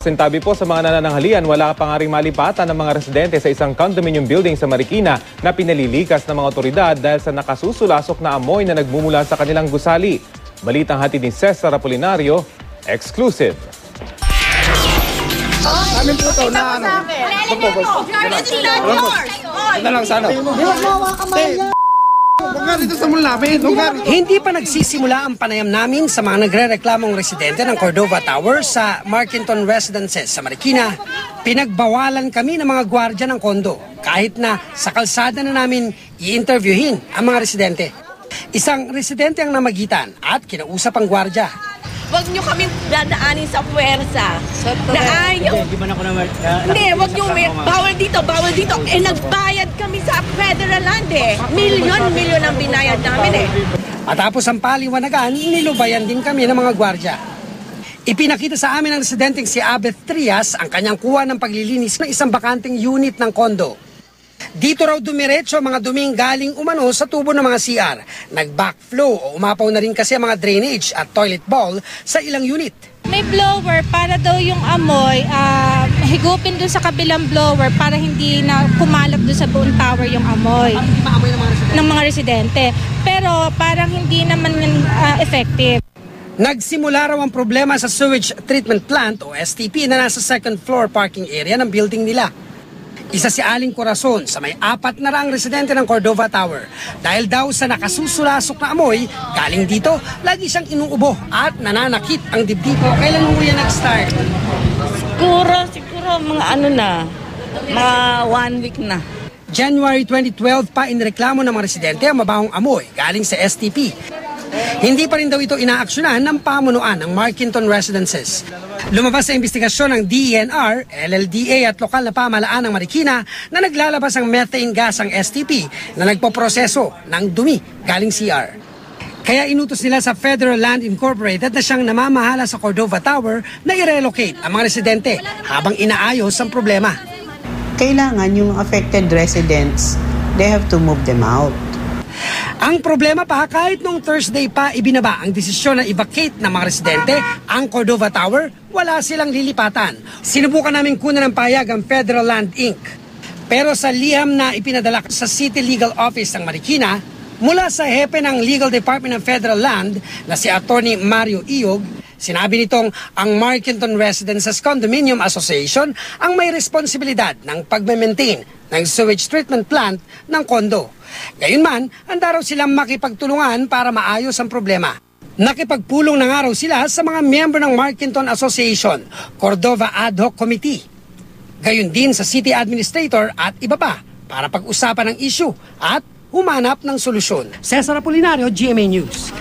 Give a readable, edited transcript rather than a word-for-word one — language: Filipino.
Sintabi po sa mga nanananghalian, wala pa nga ring malipatan ng mga residente sa isang condominium building sa Marikina na pinalilikas ng mga otoridad dahil sa nakasusulasok na amoy na nagmumula sa kanilang gusali. Balitang hatid ni Cesar Apolinario, exclusive. Amin po ito na ano. Ito lang sana. Hindi pa nagsisimula ang panayam namin sa mga nagre-reklamong residente ng Cordova Tower sa Markinton Residences sa Marikina. Pinagbawalan kami ng mga gwardya ng kondo kahit na sa kalsada na namin i-interviewin ang mga residente. Isang residente ang namagitan at kinausap ang gwardya. Huwag nyo kami dadaanin sa puwersa. Ayaw. Hindi, huwag nyo. Bawal dito. Eh, nagbayad kami sa federal land eh. Milyon ang binayad namin eh. Matapos ang paliwanagan, nilubayan din kami ng mga gwardya. Ipinakita sa amin ng residenteng si Abeth Trias ang kanyang kuha ng paglilinis ng isang bakanteng unit ng kondo. Dito raw dumiretso mga duming galing umano sa tubo ng mga CR. Nag-backflow o umapaw na rin kasi ang mga drainage at toilet bowl sa ilang unit. May blower para daw yung amoy, higupin dun sa kabilang blower para hindi na kumalat dun sa buong tower yung amoy. Ng mga residente. Pero parang hindi naman effective. Nagsimula raw ang problema sa sewage treatment plant o STP na nasa second floor parking area ng building nila. Isa si Aling Corazon sa may 4 na raang residente ng Cordova Tower. Dahil daw sa nakasusulasok na amoy, galing dito, lagi siyang inuubo at nananakit ang dibdib. Kailan mo yan nag-start? Siguro mga 1 week na. January 2012 pa inireklamo ng mga residente ang mabahong amoy galing sa STP. Hindi pa rin daw ito inaaksyonan ng pamunuan ng Markinton Residences. Lumabas sa investigasyon ng DENR, LLDA at lokal na pamahalaan ng Marikina na naglalabas ang methane gas ang STP na nagpoproseso ng dumi galing CR. Kaya inutos nila sa Federal Land Incorporated na siyang namamahala sa Cordova Tower na i-relocate ang mga residente habang inaayos ang problema. Kailangan yung affected residents, they have to move them out. Ang problema pa, kahit nung Thursday pa ibinaba ang desisyon na i-vacate ng mga residente ang Cordova Tower, wala silang lilipatan. Sinubukan namin kunan ng payag ang Federal Land Inc. Pero sa liham na ipinadala sa City Legal Office ng Marikina, mula sa hepe ng Legal Department ng Federal Land na si Attorney Mario Iyog, sinabi nitong ang Markinton Residences Condominium Association ang may responsibilidad ng pagme-maintain ng sewage treatment plant ng kondo. Gayunman, handa raw silang makipagtulungan para maayos ang problema. Nakipagpulong na nga raw sila sa mga miyembro ng Markinton Association, Cordova Ad Hoc Committee. Gayon din sa City Administrator at iba pa para pag-usapan ang issue at humanap ng solusyon. Cesar Apolinario, GMA News.